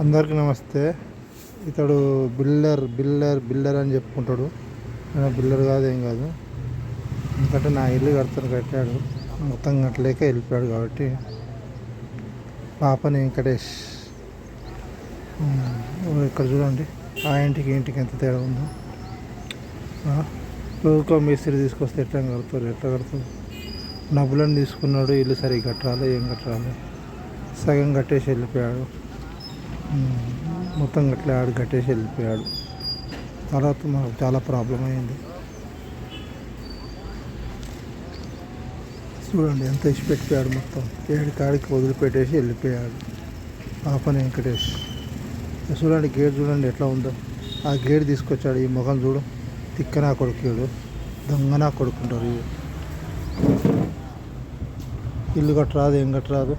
అందరికీ నమస్తే. ఇతడు బిల్డర్ అని చెప్పుకుంటాడు. బిల్డర్ కాదు, ఏం కాదు. ఎందుకంటే నా ఇల్లు కట్టాడు, మొత్తం కట్టలేక వెళ్ళిపోయాడు. కాబట్టి పాపని వెంకటేష్. ఇక్కడ చూడండి, ఆ ఇంటికి ఎంత తేడా ఉందో. రోజుకో మేస్త్రి తీసుకొస్తే ఎట్లా కడతారు. డబ్బులను తీసుకున్నాడు, ఇల్లు సరిగ్గా కట్టాలి, ఏం కట్టాలి. సగం కట్టేసి వెళ్ళిపోయాడు. మొత్తం కట్టేసి వెళ్ళిపోయాడు. తర్వాత మాకు చాలా ప్రాబ్లం అయింది. చూడండి ఎంత ఇచ్చి పెట్టిపోయాడు. మొత్తం కాడికి వదిలిపెట్టేసి వెళ్ళిపోయాడు పాపని వెంకటేష్. చూడండి గేట్ చూడండి ఎట్లా ఉందో. ఆ గేట్ తీసుకొచ్చాడు. ఈ ముఖం చూడు, తిక్కనా కొడుకుడు, దొంగనా కొడుకుంటారు. ఇల్లు కట్టరాదు, ఏం కట్టరాదు.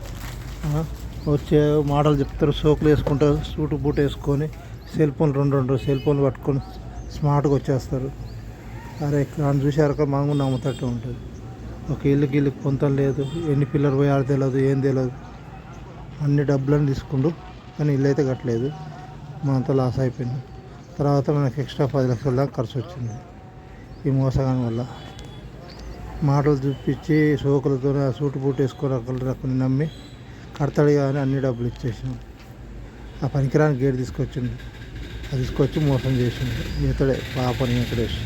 వచ్చే మాటలు చెప్తారు, సోకులు వేసుకుంటారు, సూటు బూట్ వేసుకొని సెల్ ఫోన్లు రెండు సెల్ ఫోన్లు పట్టుకొని స్మార్ట్గా వచ్చేస్తారు. అరే దాన్ని చూసారక మాకు నమ్ముతట్టు ఉంటుంది. ఒక ఇల్లుకి పొంతం లేదు, ఎన్ని పిల్లలు పోయారు తెలియదు, ఏం తెలియదు. అన్ని డబ్బులను తీసుకుండు, కానీ ఇల్లు అయితే కట్టలేదు. మనంతా లాస్ అయిపోయింది. తర్వాత మనకు ఎక్స్ట్రా 10 లక్షల దాకా ఖర్చు వచ్చింది ఈ మోసగాని వల్ల. మాటలు చూపించి సోకులతో ఆ సూటు బూట్ వేసుకొని అక్కడ నమ్మి కడతాడు కానీ అన్ని డబ్బులు ఇచ్చేసాం. ఆ పనికిరాని గేట్ తీసుకొచ్చింది, అది తీసుకొచ్చి మోసం చేసింది. ఇతడే పాపని వెంకటేష్.